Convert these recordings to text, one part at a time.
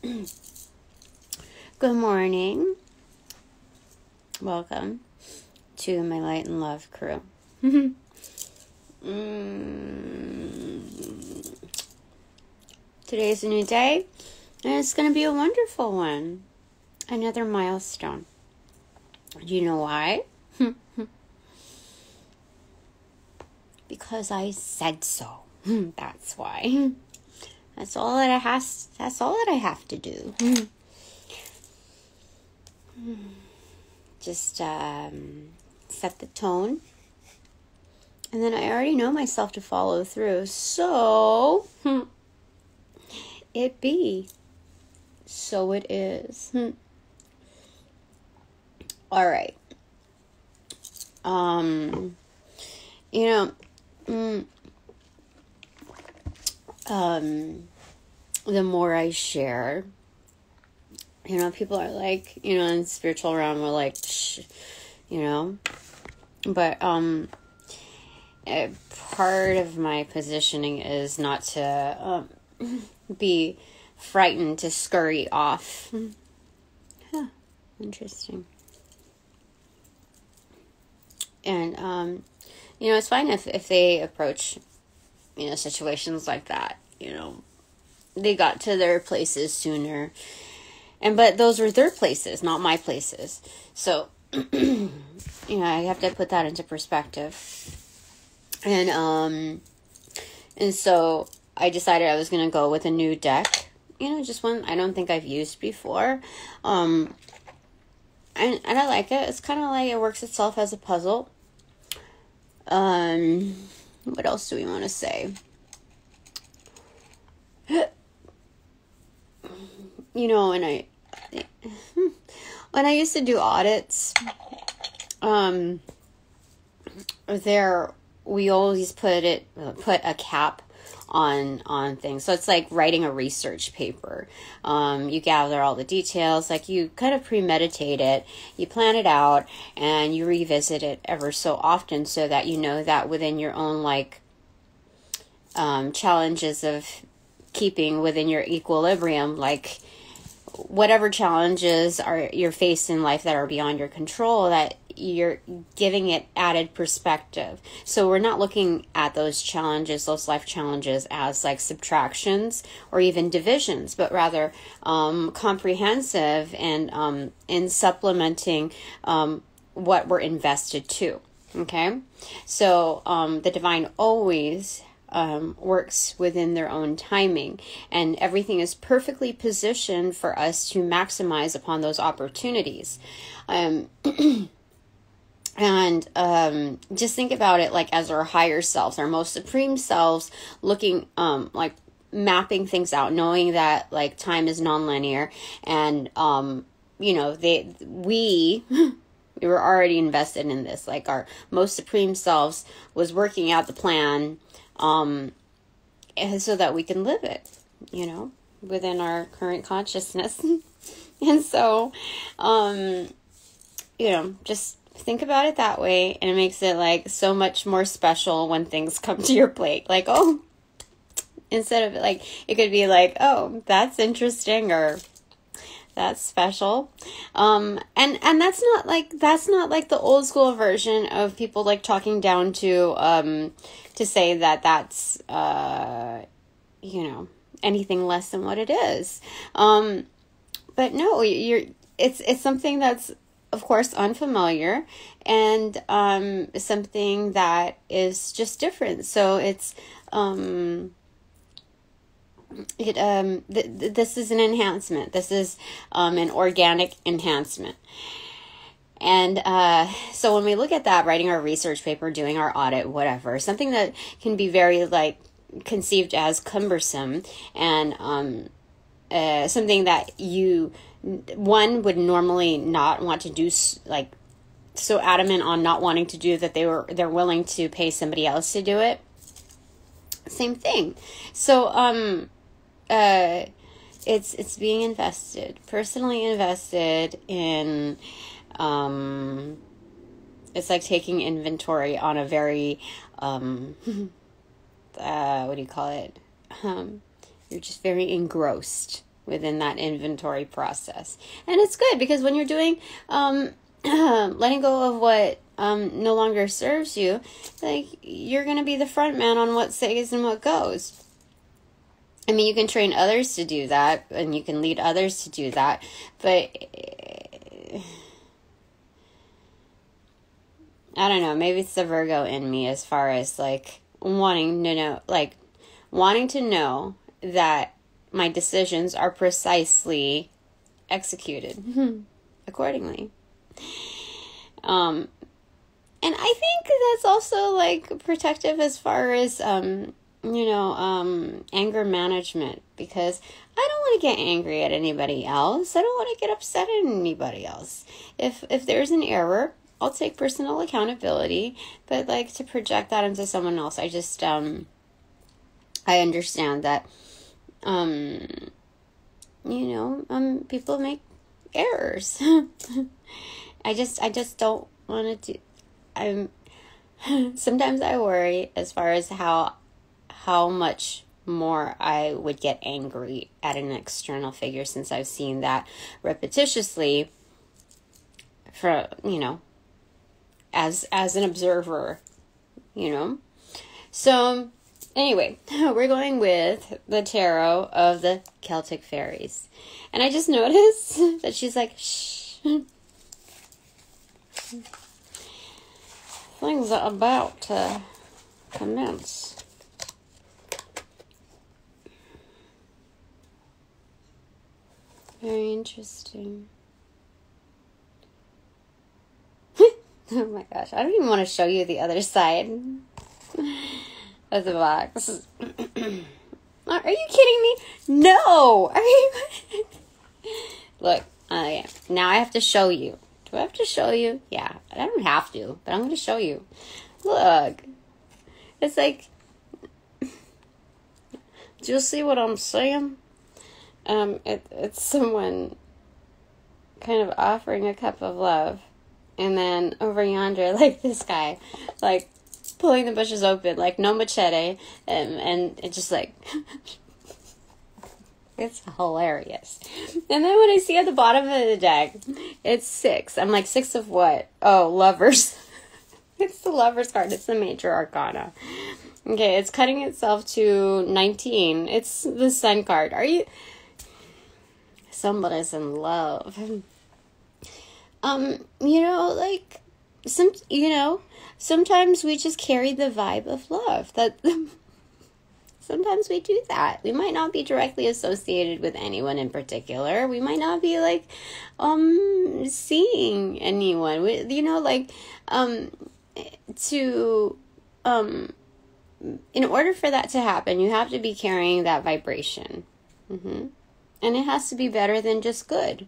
Good morning. Welcome to my light and love crew. Today's a new day, and it's going to be a wonderful one. Another milestone. Do you know why? Because I said so. That's why. That's all that I have to do. Just set the tone. And then I already know myself to follow through. So, it be. So it is. All right. The more I share, people are like, in the spiritual realm, we're like, but, part of my positioning is not to, be frightened to scurry off. Interesting. And, it's fine if they approach, situations like that, they got to their places sooner. But those were their places, not my places. So, I have to put that into perspective. And so I decided I was going to go with a new deck, just one I don't think I've used before. And I like it. It's kind of like it works itself as a puzzle. What else do we want to say? When I used to do audits, we always put a cap on things. So it's like writing a research paper. You gather all the details, like you kind of premeditate it, you plan it out, and you revisit it ever so often so that you know that within your own challenges of keeping within your equilibrium, like whatever challenges you're faced in life that are beyond your control, that you're giving it added perspective. So we're not looking at those life challenges as like subtractions or even divisions, but rather comprehensive and in supplementing what we're invested to. Okay, so the divine always works within their own timing, and everything is perfectly positioned for us to maximize upon those opportunities. And just think about it like as our higher selves, our most supreme selves, looking like mapping things out, knowing that like time is nonlinear, and we were already invested in this. Like our most supreme selves was working out the plan, and so that we can live it, within our current consciousness. And so, just think about it that way, and it makes it like so much more special when things come to your plate. Like, oh, instead of like, it could be like, oh, that's interesting, or that's special. And that's not like the old school version of people like talking down to say that that's, anything less than what it is. But no, it's something that's, of course, unfamiliar, and something that is just different. So it's this is an enhancement. This is an organic enhancement. And so when we look at that, writing our research paper, doing our audit, whatever, something that can be very like conceived as cumbersome, and something that one would normally not want to do, like so adamant on not wanting to do that they're willing to pay somebody else to do it. Same thing. So it's being personally invested in. It's like taking inventory on a very what do you call it? You're just very engrossed within that inventory process. And it's good because when you're doing letting go of what no longer serves you, like, you're going to be the front man on what stays and what goes. I mean, you can train others to do that, and you can lead others to do that, but I don't know, maybe it's the Virgo in me as far as, like, wanting to know that my decisions are precisely executed accordingly. And I think that's also, like, protective as far as, anger management, because I don't want to get angry at anybody else. I don't want to get upset at anybody else. If there's an error, I'll take personal accountability, but, like, to project that into someone else, I just, I understand that, people make errors. I just don't want to sometimes I worry as far as how much more I would get angry at an external figure, since I've seen that repetitiously for, as an observer, So anyway, we're going with the tarot of the Celtic fairies. And I just noticed that she's like, shh. Things are about to commence. Very interesting. Oh my gosh, I don't even want to show you the other side of the box. Are you kidding me? No! Are you? Look, yeah. Now I have to show you. Do I have to show you? Yeah, I don't have to, but I'm going to show you. Look. It's like, do you see what I'm saying? It's someone kind of offering a cup of love. And then over yonder, like, this guy, like, pulling the bushes open, like, no machete. And it's just like, it's hilarious. And then when I see at the bottom of the deck, it's 6. I'm like, 6 of what? Oh, lovers. It's the lovers card. It's the major arcana. Okay, it's cutting itself to 19. It's the sun card. Are you... Somebody's in love. Like, sometimes we just carry the vibe of love. That sometimes we do that. We might not be directly associated with anyone in particular. We might not be, like, seeing anyone. In order for that to happen, you have to be carrying that vibration. Mm-hmm. And it has to be better than just good,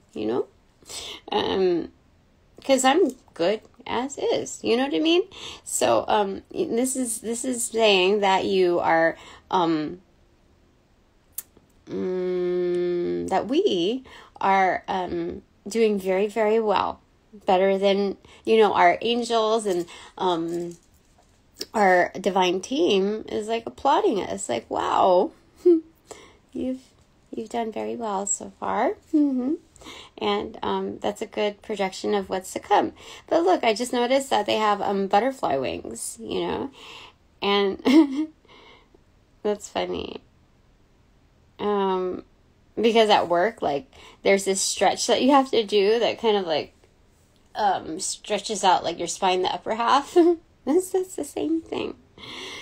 because I'm good as is, you know what I mean? So, this is saying that you are, that we are, doing very, very well, better than, our angels and, our divine team is, like, applauding us, like, wow, You've done very well so far. Mm-hmm. And that's a good projection of what's to come. But look, I just noticed that they have butterfly wings, and that's funny. Because at work, like, there's this stretch that you have to do that kind of, like, stretches out, like, your spine, the upper half. That's the same thing.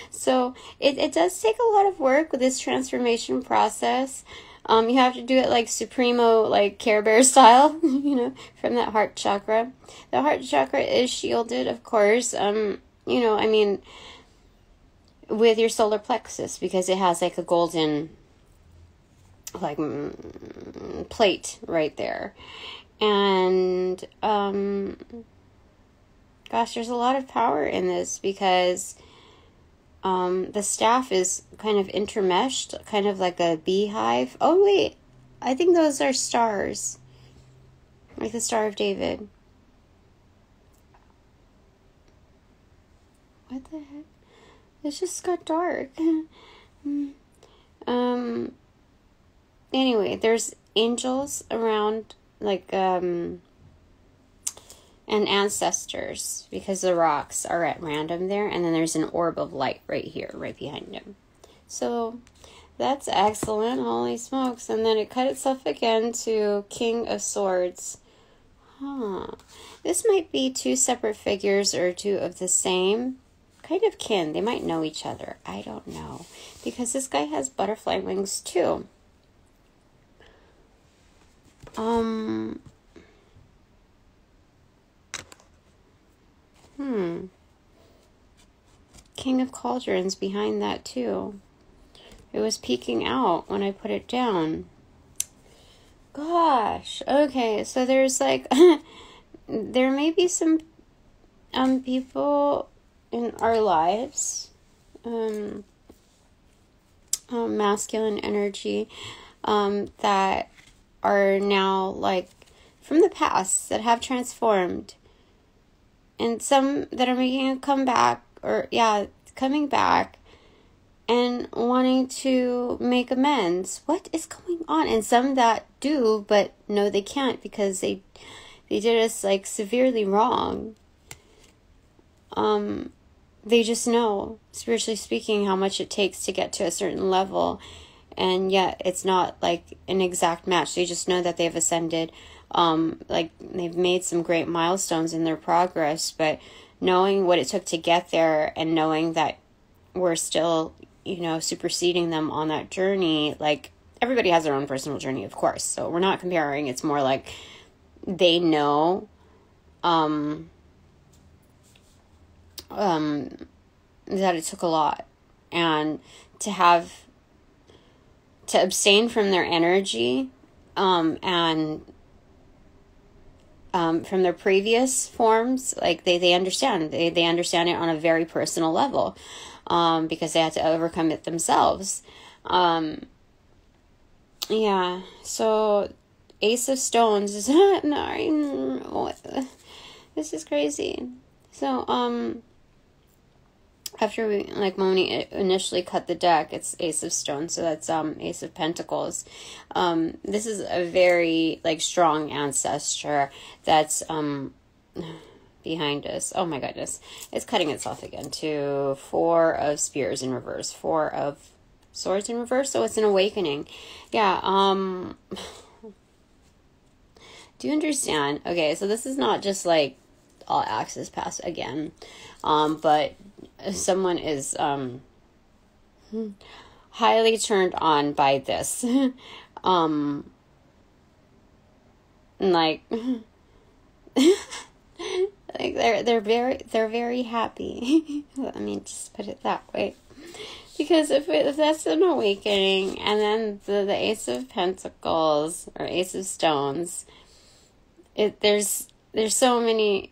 So it does take a lot of work with this transformation process. You have to do it like Supremo, like Care Bear style, from that heart chakra. The heart chakra is shielded, of course, with your solar plexus, because it has, like, a golden, like, plate right there. And, gosh, there's a lot of power in this, because the staff is kind of intermeshed, kind of like a beehive. Oh, wait. I think those are stars. Like the Star of David. What the heck? It just got dark. Anyway, there's angels around, like, and ancestors, because the rocks are at random there, and then there's an orb of light right here, right behind him. So that's excellent. Holy smokes. And then it cut itself again to King of Swords. This might be two separate figures or two of the same kind of kin. They might know each other. I don't know. Because this guy has butterfly wings too. King of Cauldrons behind that too. It was peeking out when I put it down. Gosh. Okay, so there's like there may be some people in our lives, masculine energy, that are now like from the past, that have transformed, and some that are making a comeback, or coming back and wanting to make amends. What is going on? And some that do, but no, they can't, because they did us like severely wrong. They just know, spiritually speaking, how much it takes to get to a certain level, and yet it's not like an exact match. They just know that they've ascended, like they've made some great milestones in their progress, but knowing what it took to get there, and knowing that we're still, superseding them on that journey. Like, everybody has their own personal journey, of course, so we're not comparing. It's more like they know that it took a lot, and to abstain from their energy, and from their previous forms, like they understand. They understand it on a very personal level, because they had to overcome it themselves. So Ace of Stones is this is crazy. So after when we initially cut the deck, it's Ace of Stones, so that's Ace of Pentacles. This is a very strong ancestor that's behind us. Oh my goodness, it's cutting itself again to Four of Spears in reverse, Four of Swords in reverse. So it's an awakening. Do you understand? Okay, so this is not just all axis pass again, but someone is highly turned on by this. They're very happy. Let me just put it that way, because if that's an awakening, and then the Ace of Pentacles or Ace of Stones, there's so many.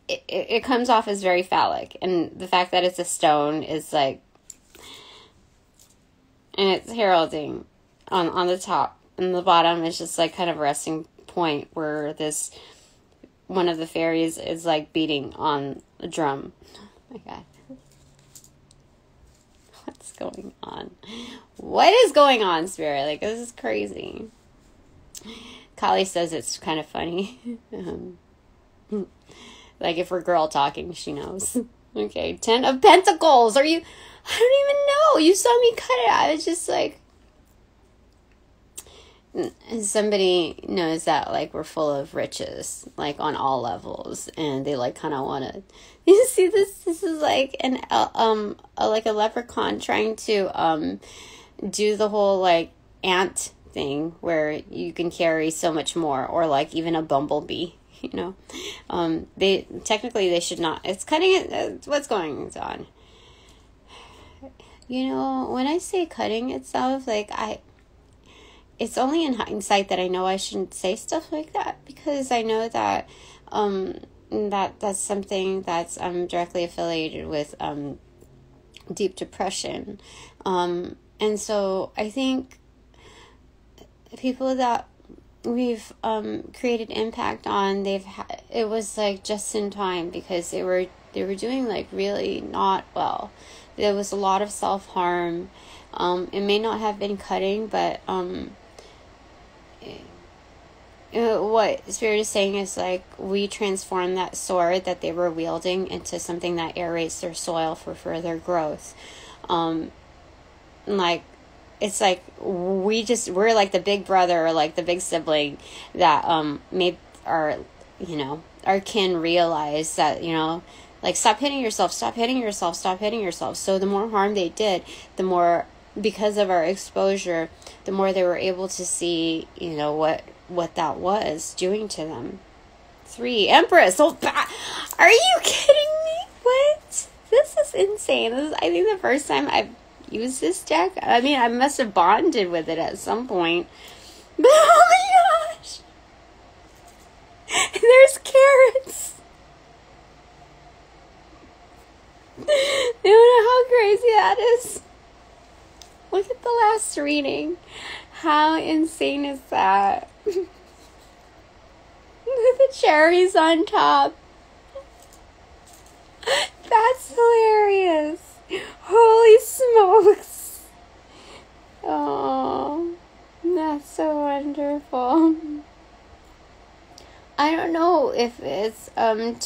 It comes off as very phallic, and the fact that it's a stone is and it's heralding on the top, and the bottom is just kind of a resting point where this one of the fairies is beating on a drum. Oh my god, what's going on? What is going on, Spirit? This is crazy. Kali says it's kind of funny. If we're girl talking, she knows. Okay, 10 of Pentacles. I don't even know. You saw me cut it. I was just and somebody knows that we're full of riches, on all levels, and they kind of want to. You see this? This is a leprechaun trying to do the whole ant thing where you can carry so much more, or even a bumblebee. They should not. It's cutting it. What's going on? When I say cutting itself, it's only in hindsight that I know I shouldn't say stuff like that, because I know that that's something that's directly affiliated with deep depression, and so I think people that we've created impact on, it was just in time, because they were doing really not well. There was a lot of self-harm. It may not have been cutting, but what Spirit is saying is like, we transform that sword that they were wielding into something that aerates their soil for further growth. Like, it's like we're like the big brother or like the big sibling that made our kin realize that, like, stop hitting yourself. So the more harm they did, the more, because of our exposure, the more they were able to see, what that was doing to them. 3, Empress. Oh, are you kidding me? What? This is insane. This is, I think, the first time I've used this deck. I mean, I must have bonded with it at some point. But oh my gosh. There's carrots. You know how crazy that is? Look at the last reading. How insane is that? Look at the cherries on top. That's hilarious. Holy smokes. Oh, that's so wonderful. I don't know if it's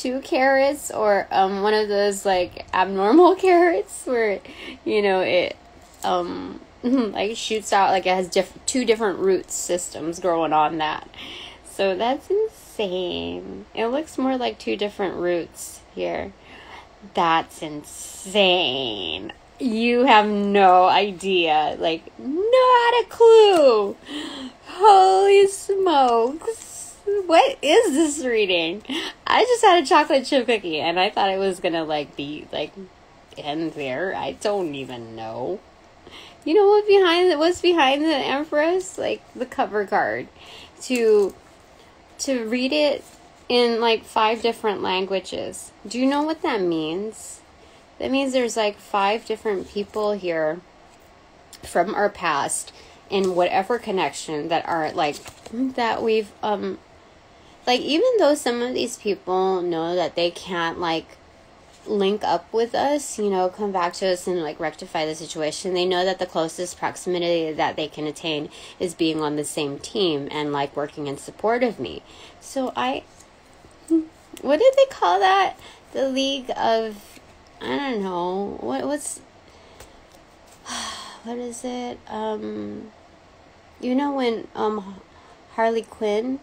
2 carrots or one of those like abnormal carrots where it like shoots out, like it has 2 different root systems growing on that. So that's insane. It looks more like 2 different roots here. That's insane. You have no idea. Like, not a clue. Holy smokes. What is this reading? I just had a chocolate chip cookie and I thought it was gonna like be like in there. I don't even know. You know what's behind the Empress? Like the cover card. To read it in like 5 different languages. Do you know what that means? That means there's like 5 different people here from our past in whatever connection that are like, that we've, like, even though some of these people know that they can't like link up with us, come back to us and like rectify the situation, they know that the closest proximity that they can attain is being on the same team and like working in support of me. So what did they call that? The League of, I don't know, what is it? When Harley Quinn,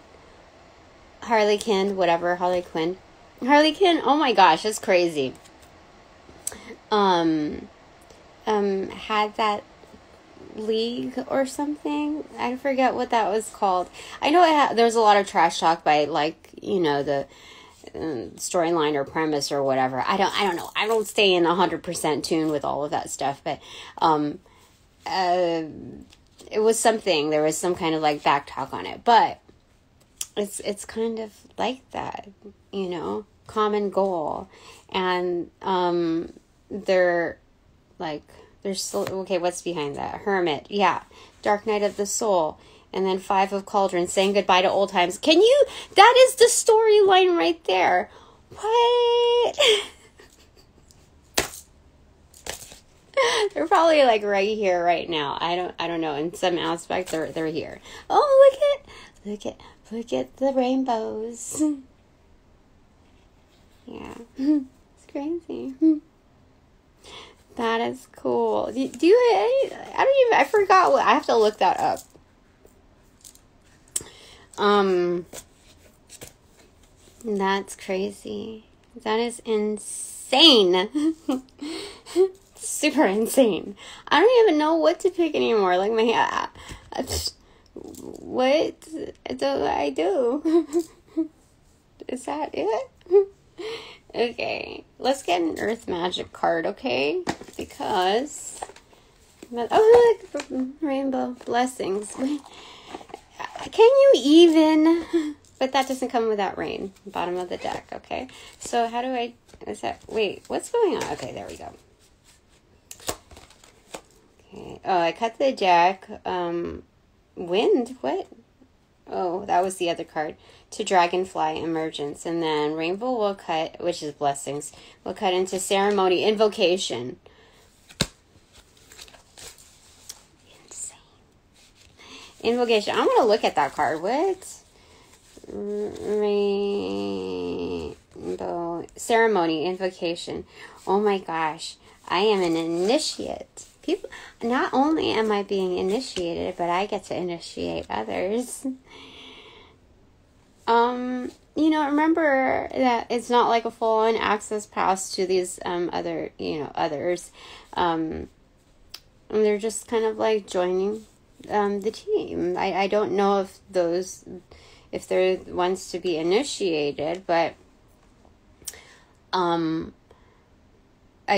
oh my gosh, that's crazy. Had that league or something. I forget what that was called. I know there was a lot of trash talk by like, the storyline or premise or whatever. I don't know. I don't stay in 100% tune with all of that stuff, but it was something. There was some kind of like back talk on it, but it's kind of like that, common goal. And they're like, there's still, okay, what's behind that? Hermit, yeah. Dark Night of the Soul. And then 5 of Cauldrons, saying goodbye to old times. That is the storyline right there. What? They're probably like right here, right now. I don't know. In some aspects, they're here. Oh, look at the rainbows. Yeah, it's crazy. That is cool. I forgot I have to look that up. That's crazy. That is insane. Super insane. I don't even know what to pick anymore. Like what do I do? Is that it? Okay, let's get an Earth Magic card, okay? Because look, rainbow blessings. Can you even? But that doesn't come without rain. Bottom of the deck, okay? So how do wait, what's going on? Okay, there we go. Okay. Oh, I cut the deck. Wind, what? Oh, that was the other card. To Dragonfly Emergence. And then Rainbow will cut, which is Blessings, will cut into Ceremony Invocation. Invocation. I'm going to look at that card. What? Rainbow. Ceremony. Invocation. Oh my gosh. I am an initiate. People. Not only am I being initiated, but I get to initiate others. Remember that it's not like a full-on access pass to these others. They're just kind of like joining the team. I don't know if they're ones to be initiated, but I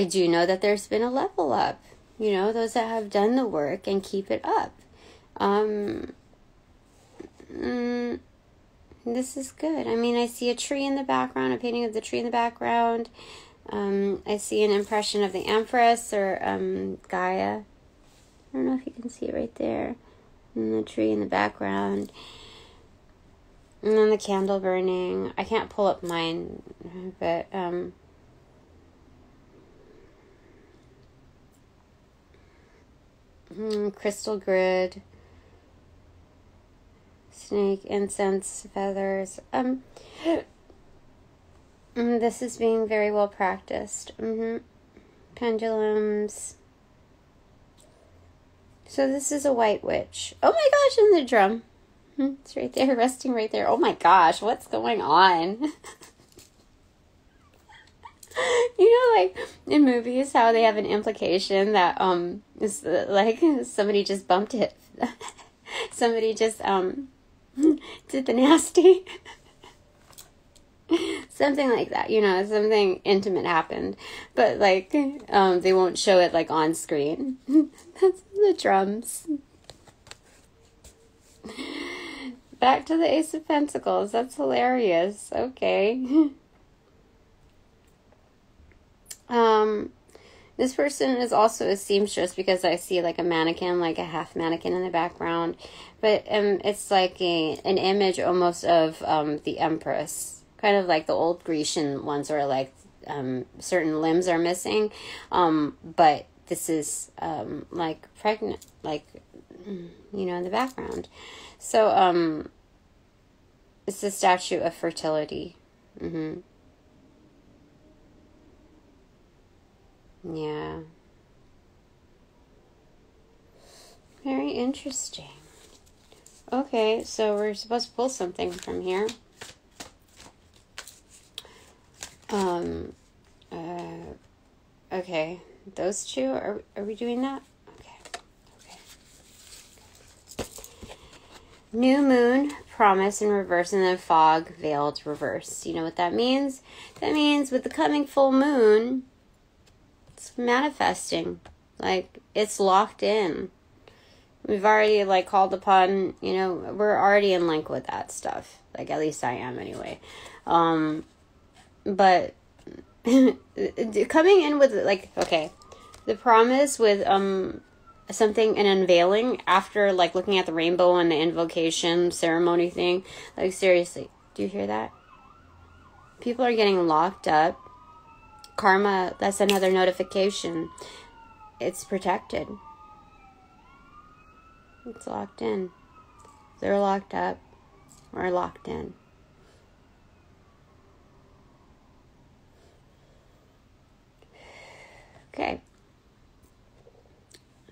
do know that there's been a level up. Those that have done the work and keep it up. This is good. I mean, I see a tree in the background, a painting of the tree in the background. I see an impression of the Empress or Gaia. I don't know if you can see it right there. And the tree in the background. And then the candle burning. I can't pull up mine, but crystal grid. Snake, incense, feathers. This is being very well practiced. Pendulums. So this is a white witch. Oh my gosh, and the drum. It's right there, resting right there. Oh my gosh, what's going on? Like in movies, how they have an implication that is like somebody just bumped it. Somebody just did the nasty. Something like that, something intimate happened, but like they won't show it like on screen. That's the drums. Back to the Ace of Pentacles. That's hilarious. Okay. This person is also a seamstress, because I see like a mannequin, like a half mannequin in the background, but it's like an image almost of the Empress, kind of like the old Grecian ones where like certain limbs are missing, but this is like pregnant, like in the background. So it's a statue of fertility. Yeah. Very interesting. Okay, so we're supposed to pull something from here. Okay. Those two, are we doing that? Okay. New moon, promise in reverse, and then fog, veiled, reverse. You know what that means? That means with the coming full moon, it's manifesting. Like, it's locked in. We've already, like, called upon, we're already in link with that stuff. Like, at least I am anyway. But coming in with, like, okay, the promise with something, an unveiling after, like, looking at the rainbow and the invocation ceremony thing. Like, seriously, do you hear that? People are getting locked up. Karma, that's another notification. It's protected. It's locked in. They're locked up. We're locked in. Okay.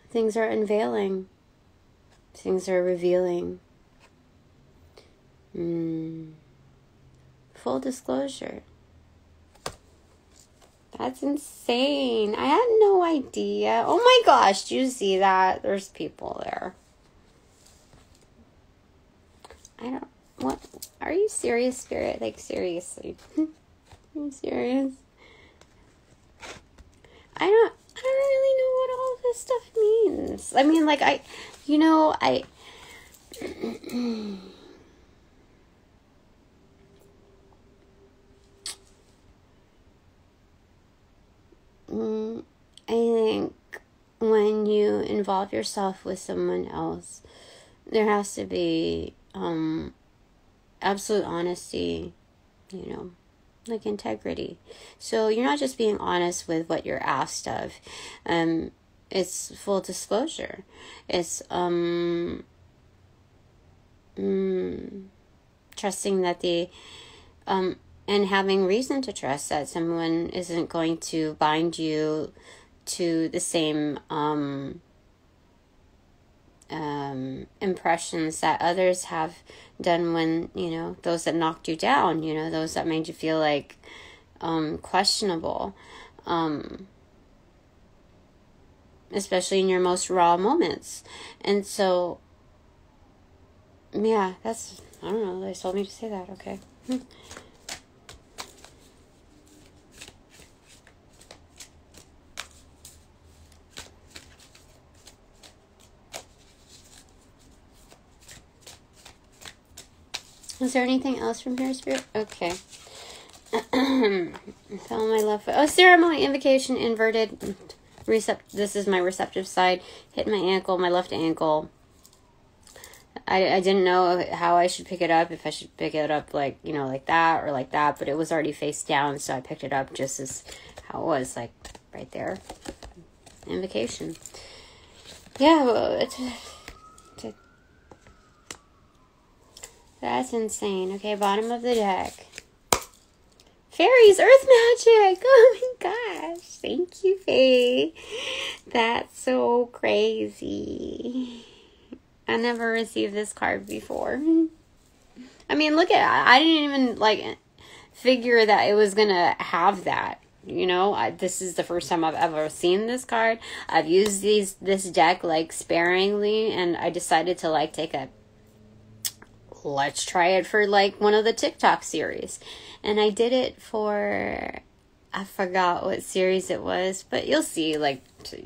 Things are unveiling. Things are revealing. Full disclosure. That's insane. I had no idea. Oh my gosh, do you see that? There's people there. What? Are you serious, Spirit? Like, seriously. Are you serious? I don't really know what all this stuff means. I mean, like, I think when you involve yourself with someone else, there has to be absolute honesty, like integrity. So you're not just being honest with what you're asked of. It's full disclosure. It's trusting that and having reason to trust that someone isn't going to bind you to the same impressions that others have done when, those that knocked you down, those that made you feel like questionable, especially in your most raw moments. And so, yeah, I don't know, they told me to say that, okay. Is there anything else from here, Spirit? Okay. Fell on my left foot. Oh, ceremony, invocation, inverted. This is my receptive side. Hit my ankle, my left ankle. I didn't know how I should pick it up. If I should pick it up like, like that or like that. But it was already face down, so I picked it up just as how it was, like right there. Invocation. Yeah, well, that's insane. Okay, bottom of the deck. Fairies, earth magic. Oh my gosh. Thank you, Faye. That's so crazy. I never received this card before. I mean, look at it. I didn't even, figure that it was going to have that. This is the first time I've ever seen this card. I've used this deck, sparingly, and I decided to, take a let's try it for one of the TikTok series. And I did it for, I forgot what series it was, but you'll see, it's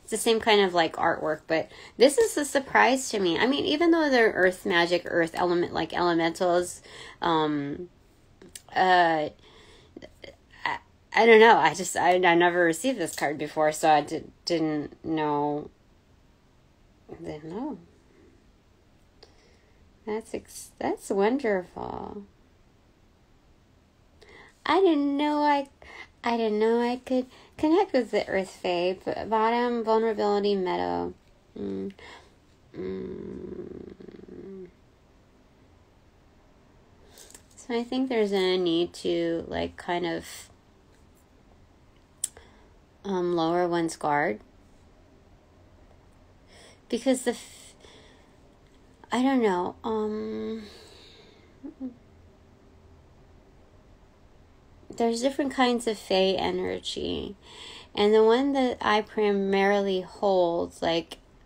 the same kind of artwork, but this is a surprise to me. I mean, even though they're earth magic, earth element, elementals, I don't know. I never received this card before, so I didn't know. That's wonderful. I didn't know I could connect with the Earth Fae. Bottom, vulnerability, meadow. So I think there's a need to kind of lower one's guard, because I don't know. There's different kinds of Fae energy, and the one that I primarily hold,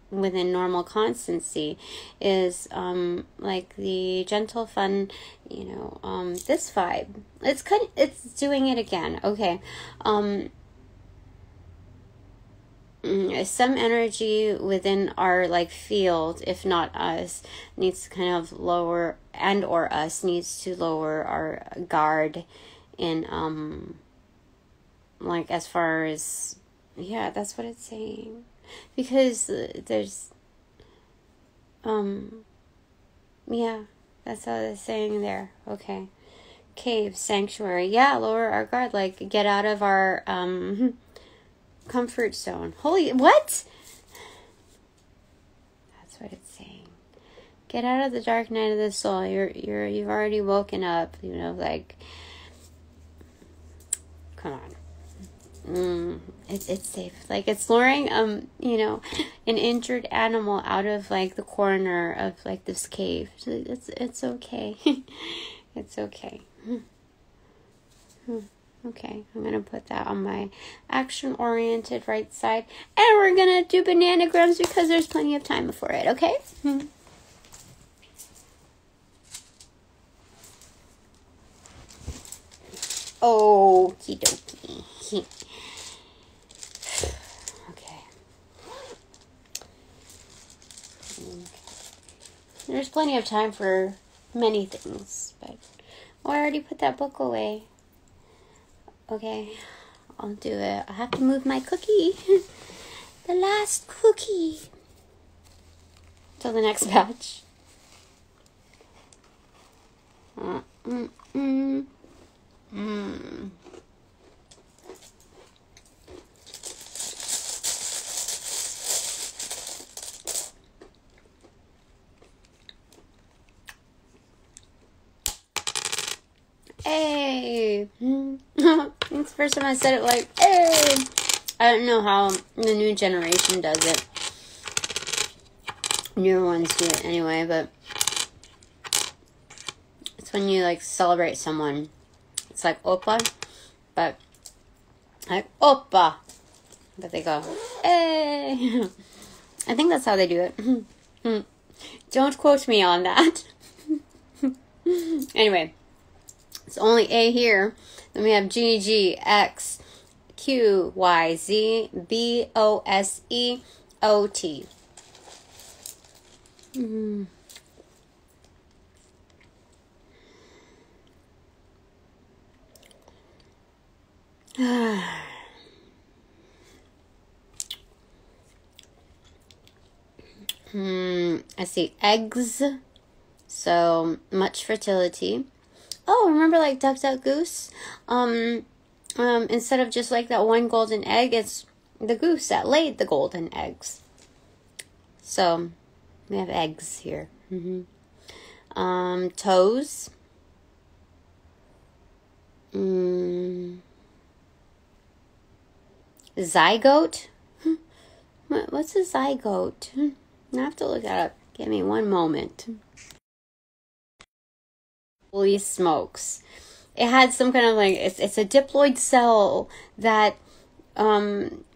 within normal constancy, is the gentle, fun, this vibe. It's doing it again. Okay. Some energy within our field, if not us, needs to kind of lower, and or us needs to lower our guard in as far as, yeah, that's what it's saying, because there's yeah, that's how it's saying there. Okay. Cave, sanctuary, yeah, lower our guard, get out of our comfort zone. Holy, what? That's what it's saying. Get out of the dark night of the soul. You've already woken up, come on. It's safe. It's luring an injured animal out of the corner of this cave. So it's okay. It's okay. Okay, I'm going to put that on my action-oriented right side. And we're going to do bananagrams because there's plenty of time before it, okay? Okie dokie. Okay. There's plenty of time for many things, but I already put that book away. Okay, I'll do it. I have to move my cookie. The last cookie. Till the next batch. hey. It's the first time I said it like, hey. I don't know how the new generation does it. Newer ones do it anyway, but it's when you like celebrate someone. It's like oppa, but like oppa. But they go, hey. I think that's how they do it. Don't quote me on that. Anyway, it's only A here. Then we have G, G, X, Q, Y, Z, B, O, S, E, O, T. I see eggs. So much fertility. Oh, remember like Duck Duck Goose? Instead of just like that one golden egg, it's the goose that laid the golden eggs. So we have eggs here. Toes. Zygote. What's a zygote? I have to look that up. Give me one moment. Holy smokes. It had some kind of like, it's a diploid cell that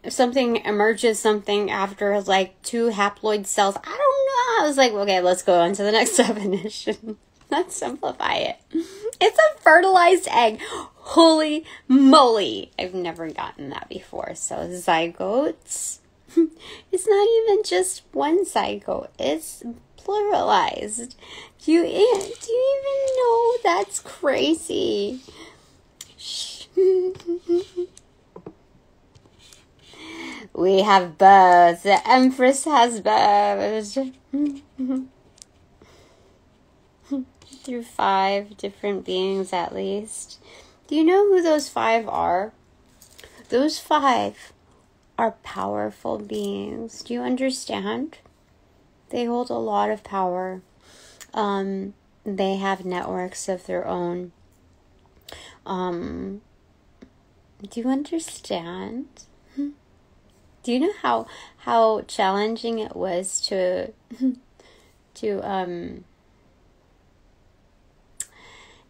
something emerges something after like 2 haploid cells. I don't know. I was like, okay, let's go on to the next definition. Let's simplify it. It's a fertilized egg. Holy moly. I've never gotten that before. So zygotes. It's not even just one zygote. It's pluralized. Do you even know that's crazy? We have birds. The Empress has birds. Through 5 different beings at least. Do you know who those 5 are? Those 5 are powerful beings. Do you understand? They hold a lot of power. They have networks of their own. Do you understand? Do you know how challenging it was to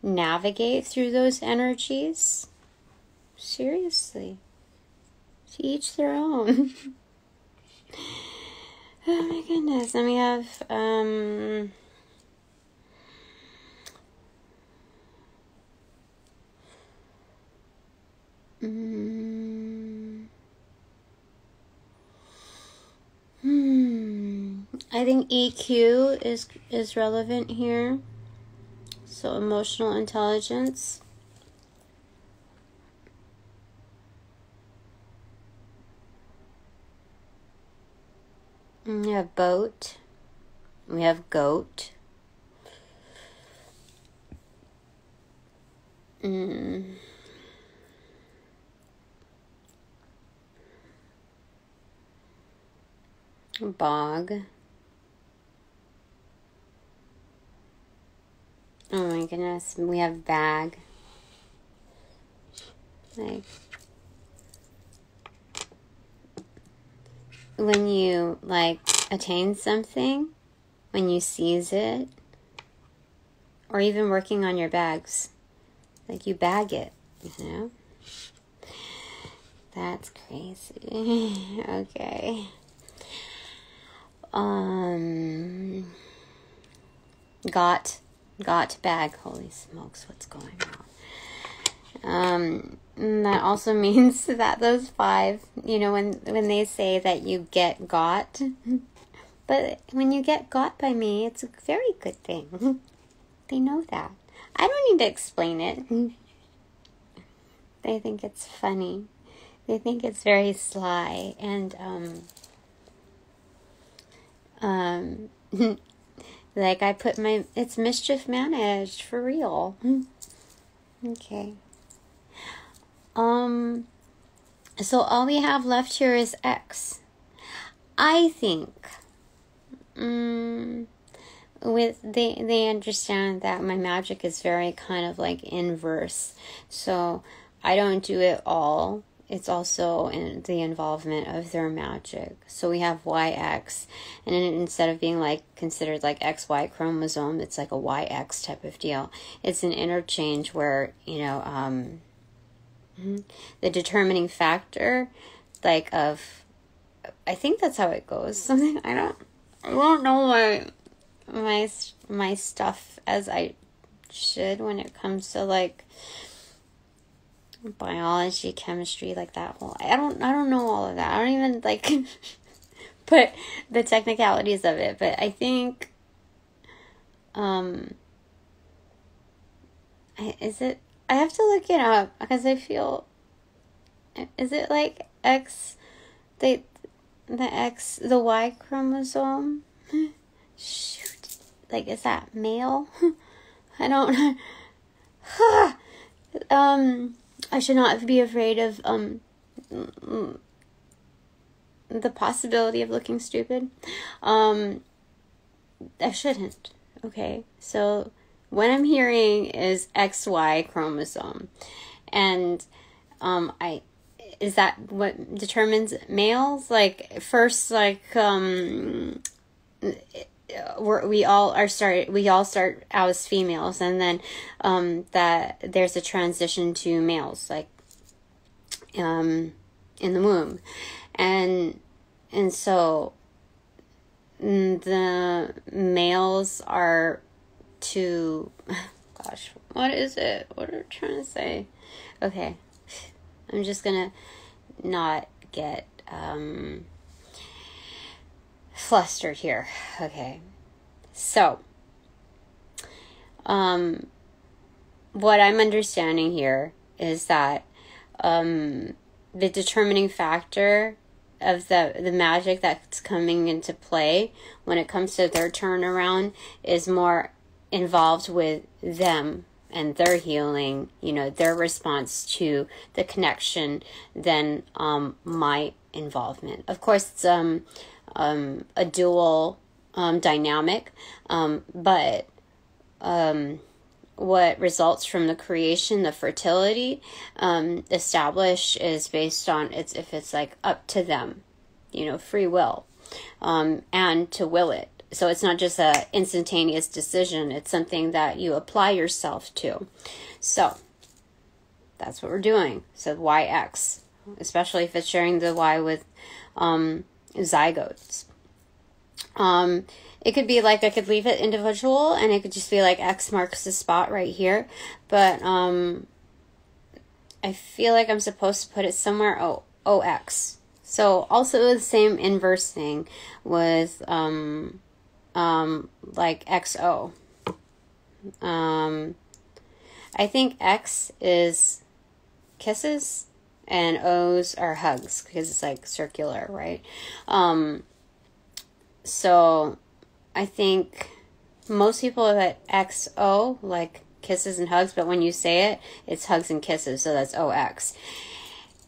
navigate through those energies? Seriously. To each their own. Oh my goodness. Then we have I think EQ is relevant here. So emotional intelligence. We have boat. We have goat. Bog. Oh my goodness. We have bag. Like, when you like attain something, when you seize it, or even working on your bags, like you bag it, you know? That's crazy. Okay. Got bag. Holy smokes, what's going on? That also means that those 5, you know, when they say that you get got, but when you get got by me, it's a very good thing. They know that. I don't need to explain it. They think it's funny. They think it's very sly and like I put it's mischief managed for real. Okay. So all we have left here is X. I think they understand that my magic is very kind of like inverse. So I don't do it all. It's also in the involvement of their magic. So we have YX, and then instead of being like considered like XY chromosome, it's like a YX type of deal. It's an interchange where, you know, the determining factor, like of, I think that's how it goes. Something I don't know my stuff as I should when it comes to like biology, chemistry, like that whole, I don't know all of that. I don't even like put the technicalities of it, but I think is it, I have to look it up because I feel, is it like X, the Y chromosome? Shoot, like, is that male? I don't I should not be afraid of the possibility of looking stupid. I shouldn't. Okay, so what I'm hearing is XY chromosome, and is that what determines males? Like, first, like we all start out as females, and then that there's a transition to males, like in the womb, and so the males are to, gosh, what is it? What are you trying to say? Okay, I'm just gonna not get flustered here. Okay, so what I'm understanding here is that the determining factor of the magic that's coming into play when it comes to their turnaround is more involved with them and their healing, you know, their response to the connection than my involvement. Of course, it's a dual dynamic, but what results from the creation, the fertility established, is based on if it's like up to them, you know, free will, and to will it. So it's not just a instantaneous decision. It's something that you apply yourself to. So that's what we're doing. So YX, especially if it's sharing the Y with zygotes. It could be like, I could leave it individual, and it could just be like X marks the spot right here. But I feel like I'm supposed to put it somewhere. OX. So also the same inverse thing with like XO. I think X is kisses and O's are hugs because it's like circular, right? So I think most people have at XO, like kisses and hugs, but when you say it, it's hugs and kisses, so that's OX.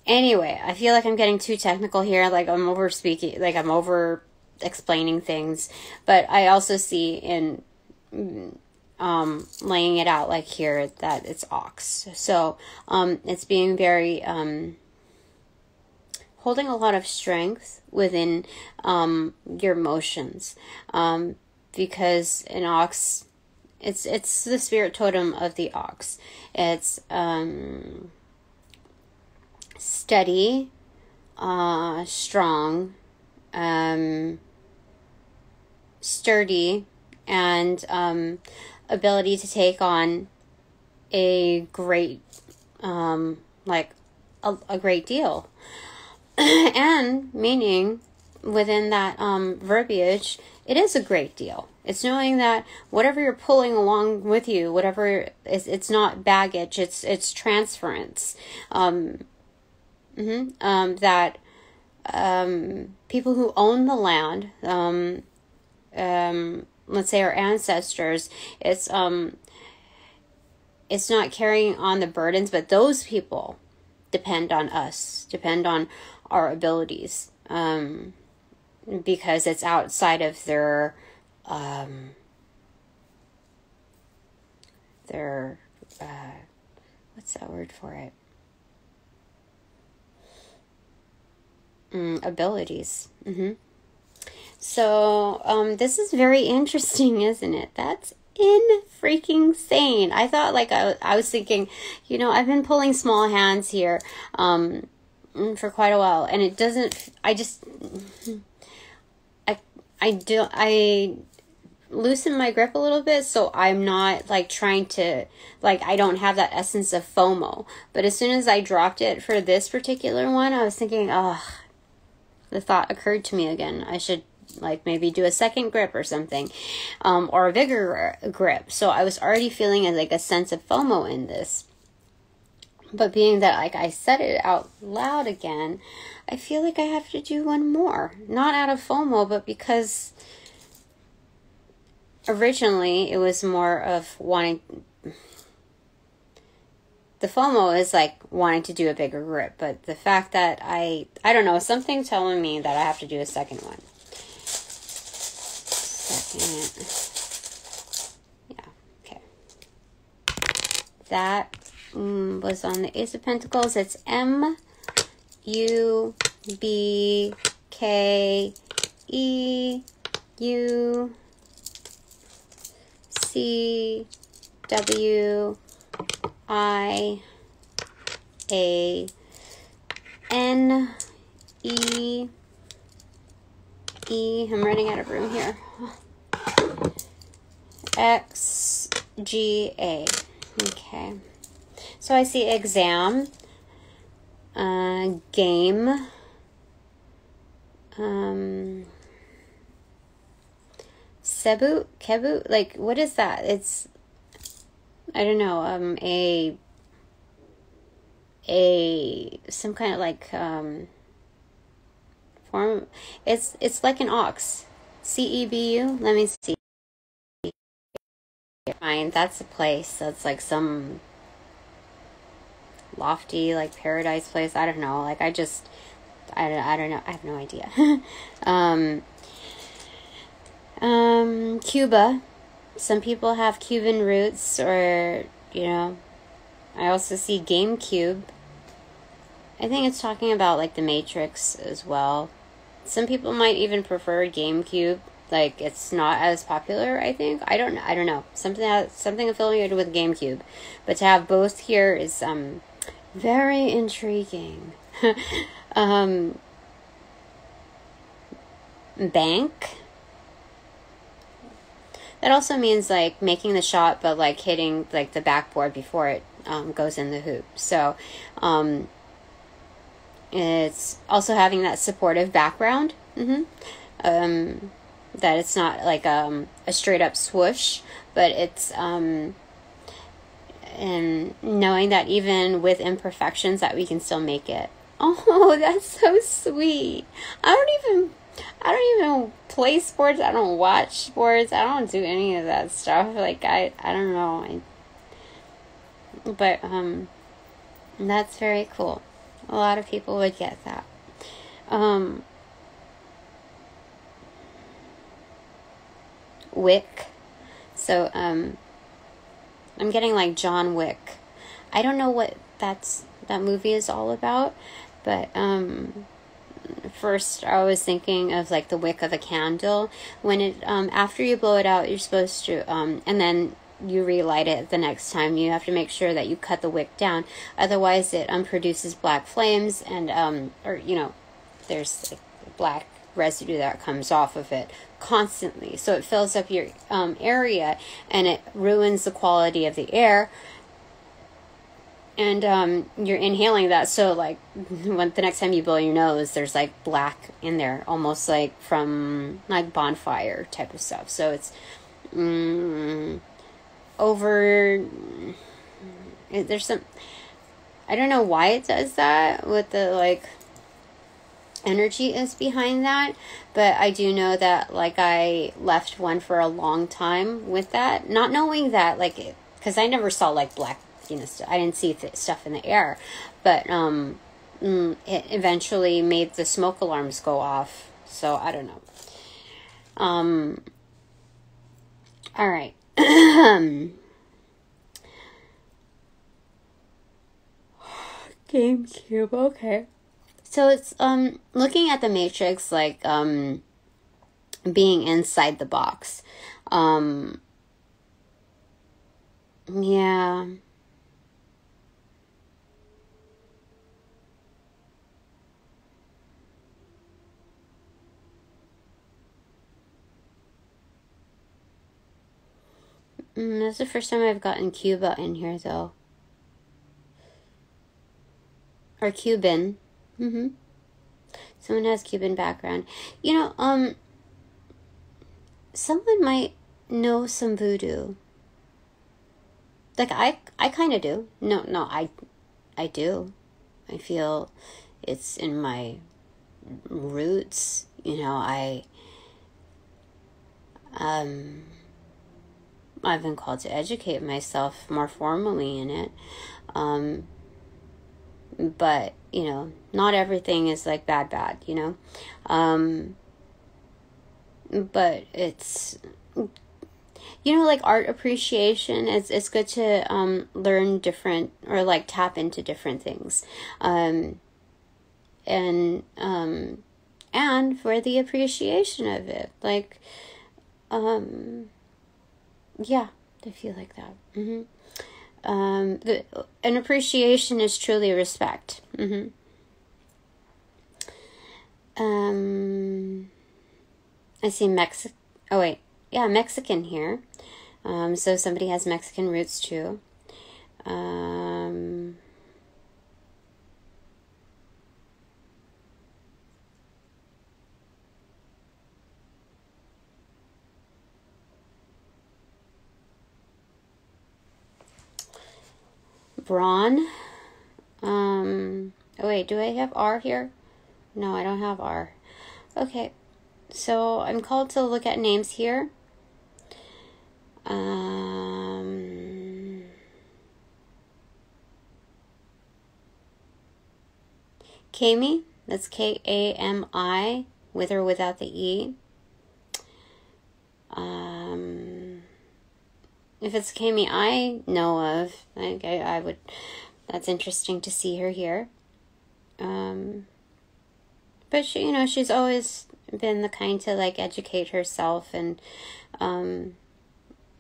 Anyway, I feel like I'm getting too technical here, like I'm over speaking, like I'm over explaining things, but I also see in laying it out like here that it's ox. So it's being very holding a lot of strength within your emotions, because an ox, it's the spirit totem of the ox. It's steady, strong, sturdy, and ability to take on a great like a great deal. And meaning within that verbiage, it is a great deal. It's knowing that whatever you're pulling along with you, whatever it's not baggage, it's transference. That people who own the land, let's say our ancestors, it's not carrying on the burdens, but those people depend on us, depend on our abilities, because it's outside of their their, what's that word for it? Abilities. So, this is very interesting, isn't it? That's freaking sane. I thought, like, I was thinking, you know, I've been pulling small hands here, for quite a while, and it doesn't, I loosen my grip a little bit, so I'm not, like, trying to, like, I don't have that essence of FOMO. But as soon as I dropped it for this particular one, I was thinking, the thought occurred to me again. I should, like, maybe do a second grip or something, or a bigger grip. So I was already feeling like a sense of FOMO in this. But being that, like, I said it out loud again, I feel like I have to do one more. Not out of FOMO, but because originally it was more of wanting... The FOMO is like wanting to do a bigger grip, but the fact that I don't know, something telling me that I have to do a second one. Yeah, okay. That was on the Ace of Pentacles. It's MUBKEUCWIANE. I'm running out of room here. XGA. Okay. So I see exam, game, Kebu, like, what is that? It's, I don't know, some kind of, like, form, it's like an ox, CEBU, let me see. Fine, that's a place, that's like some lofty, like, paradise place, I don't know, like, I don't know, I have no idea. Cuba, some people have Cuban roots, or, you know, I also see GameCube. I think it's talking about, like, the Matrix as well. Some people might even prefer GameCube. Like, it's not as popular, I think. I don't know. Something affiliated with GameCube. But to have both here is very intriguing. Bank. That also means, like, making the shot, but, like, hitting, like, the backboard before it goes in the hoop. So, it's also having that supportive background. That it's not like a straight up swoosh, but it's and knowing that even with imperfections that we can still make it. Oh, that's so sweet. I don't even play sports. I don't watch sports. I don't do any of that stuff. Like, I don't know. But that's very cool. A lot of people would get that. Wick. So, I'm getting, like, John Wick. I don't know what that movie is all about, but, first I was thinking of, like, the wick of a candle. When it, after you blow it out, you're supposed to, and then you relight it the next time, you have to make sure that you cut the wick down. Otherwise, it produces black flames, and, or, you know, there's, like, black residue that comes off of it constantly, so it fills up your area, and it ruins the quality of the air, and you're inhaling that. So, like, when the next time you blow your nose, there's, like, black in there, almost like from, like, bonfire type of stuff. So it's there's some, I don't know why it does that, what the, like, energy is behind that, but I do know that, like, I left one for a long time with that, not knowing that, like, because I never saw, like, black, you know, I didn't see stuff in the air, but it eventually made the smoke alarms go off, so I don't know. All right. GameCube, okay. So it's looking at the Matrix like being inside the box. Yeah. That's the first time I've gotten Cuba in here, though. Or Cuban. Someone has Cuban background. You know, someone might know some voodoo. Like, I kind of do. No, I do. I feel it's in my roots. You know, I've been called to educate myself more formally in it. But, you know, not everything is like bad, you know. But it's, you know, like art appreciation, it's good to learn different, or like tap into different things. And for the appreciation of it. Like, yeah, I feel like that. An appreciation is truly respect. I see Mexican here. So somebody has Mexican roots too. Braun. Oh wait, do I have R here? No, I don't have R. Okay, so I'm called to look at names here. Kami, that's Kami, with or without the E. If it's Kami I know of, like I would, that's interesting to see her here. But she, you know, she's always been the kind to like educate herself and, you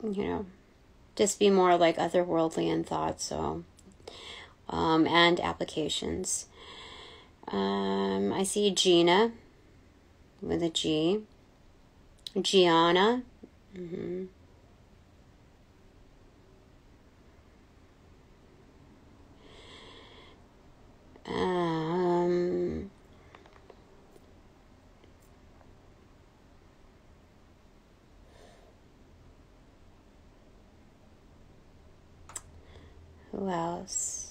know, just be more like otherworldly in thought. So, and applications. I see Gina with a G. Gianna. Who else?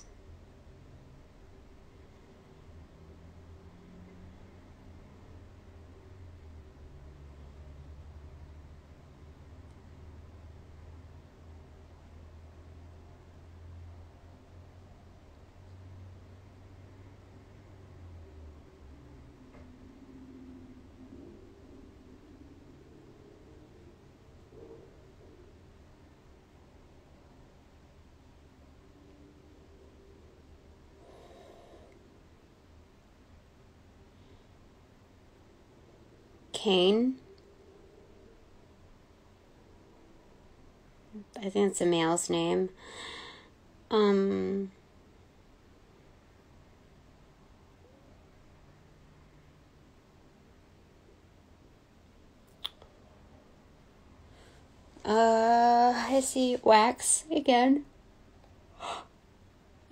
Cain. I think it's a male's name. I see Wax again.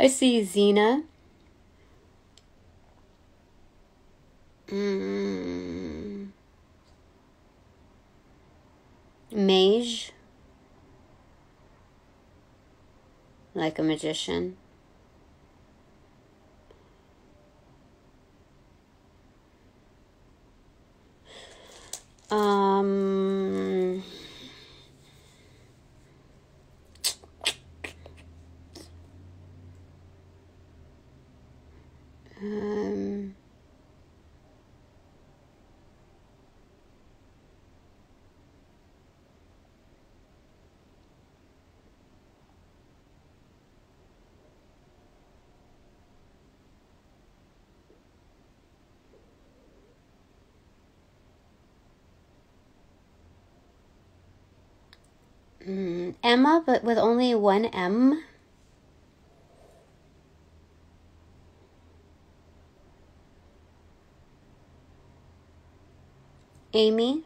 I see Xena. Mage. Like a magician. Emma, but with only one M. Amy.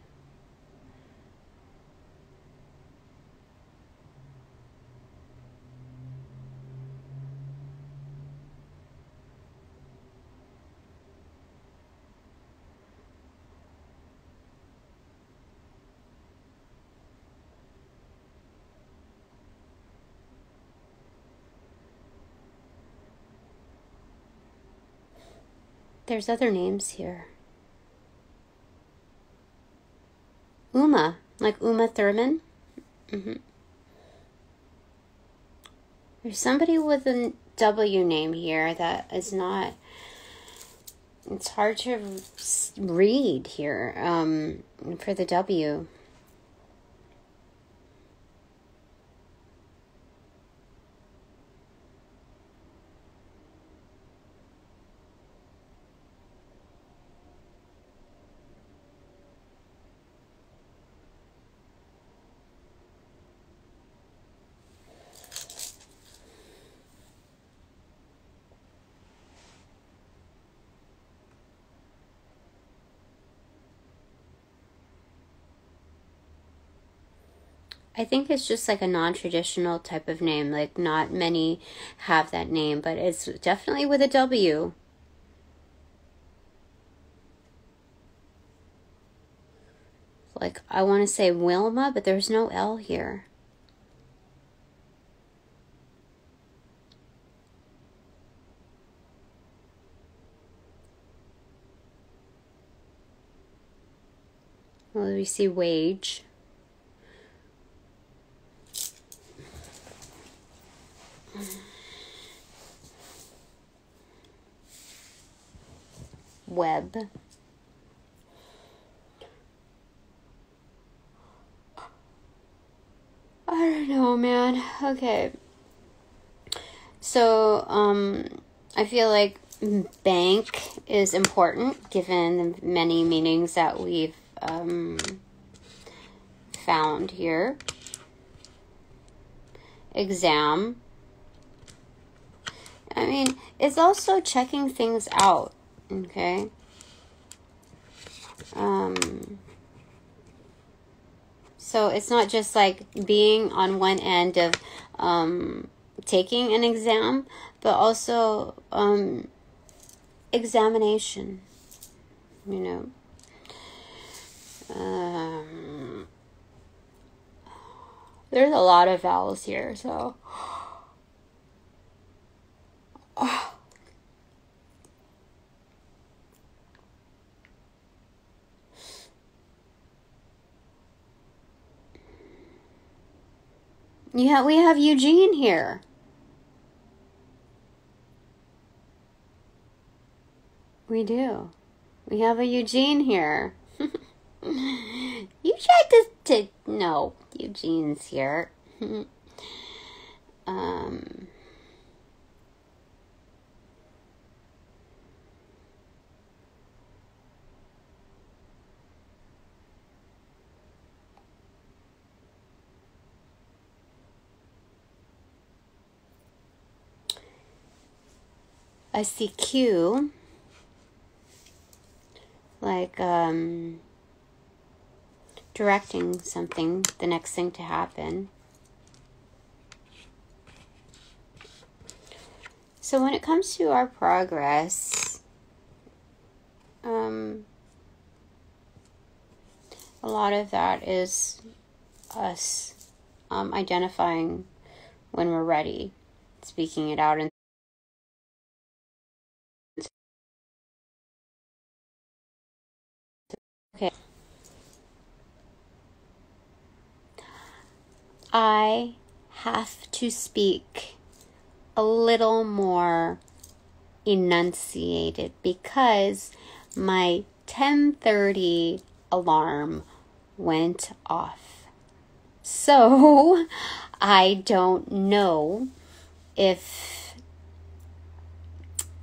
There's other names here. Uma, like Uma Thurman. There's somebody with a W name here that is not, it's hard to read here for the W. I think it's just like a non-traditional type of name. Like not many have that name, but it's definitely with a W. Like I want to say Wilma, but there's no L here. Well, we see wage. Web. I don't know, man. Okay. So, I feel like bank is important given the many meanings that we've found here. Exam. I mean, it's also checking things out, okay? So it's not just like being on one end of taking an exam, but also examination, you know. There's a lot of vowels here, so... Yeah, we have Eugene here. We do. We have a Eugene here. You tried to no, Eugene's here. I see Q, like directing something, the next thing to happen. So when it comes to our progress, a lot of that is us identifying when we're ready, speaking it out, and okay. I have to speak a little more enunciated because my 10:30 alarm went off. So I don't know if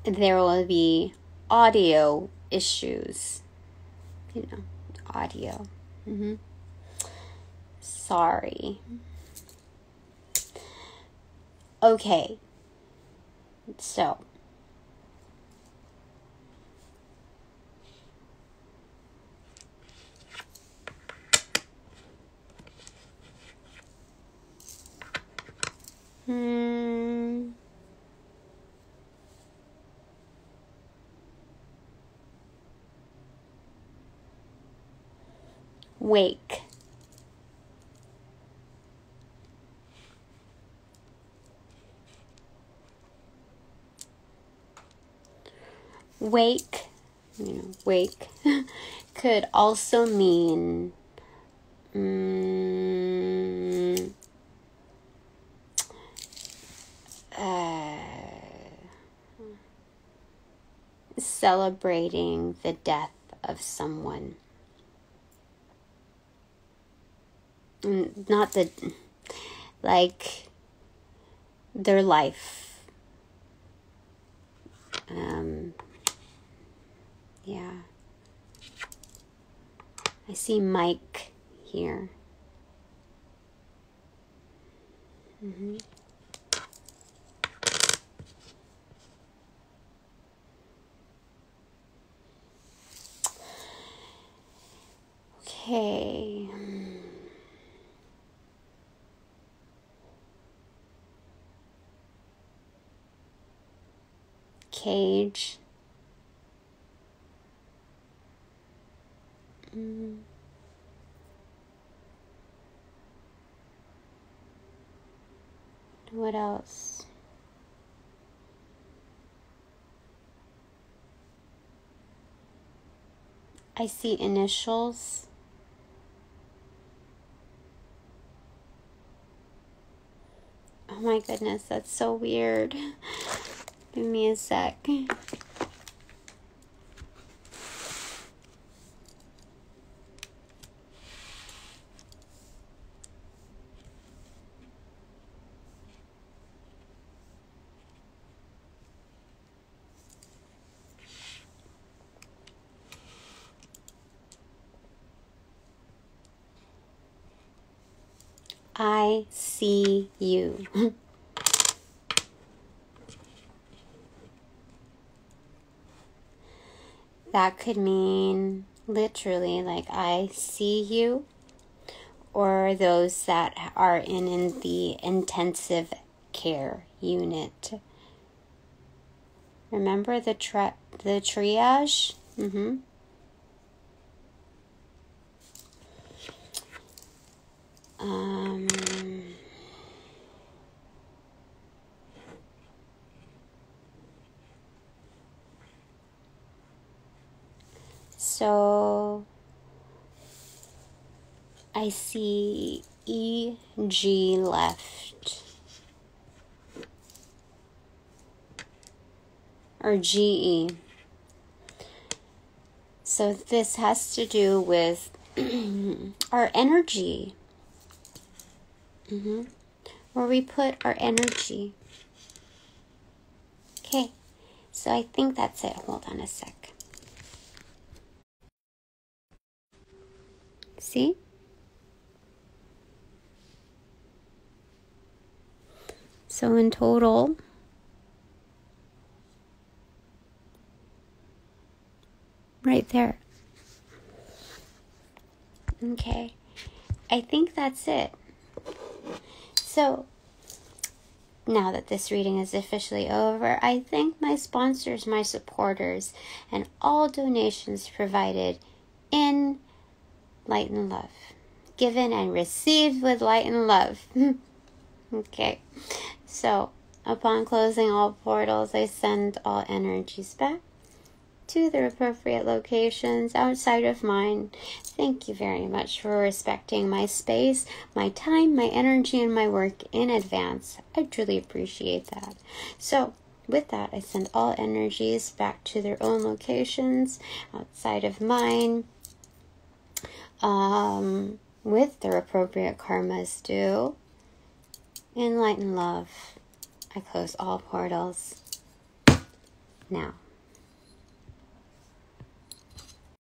there will be audio issues. You know, audio. Sorry. okay. So, wake. Wake, wake could also mean celebrating the death of someone. Not the, like, their life. Yeah. I see Mike here. Okay. Cage. What else? I see initials. Oh my goodness, that's so weird. Give me a sec. I see you. That could mean literally like I see you, or those that are in the intensive care unit. Remember the triage? So I see EG left, or GE. So this has to do with our energy. Where we put our energy. Okay, so I think that's it. Hold on a sec. See? So in total, right there. Okay, I think that's it. So, now that this reading is officially over, I thank my sponsors, my supporters, and all donations provided in light and love. Given and received with light and love. Okay, so upon closing all portals, I send all energies back to their appropriate locations outside of mine. Thank you very much for respecting my space, my time, my energy, and my work in advance. I truly appreciate that. So, with that, I send all energies back to their own locations outside of mine, with their appropriate karmas due. In light and love, I close all portals now.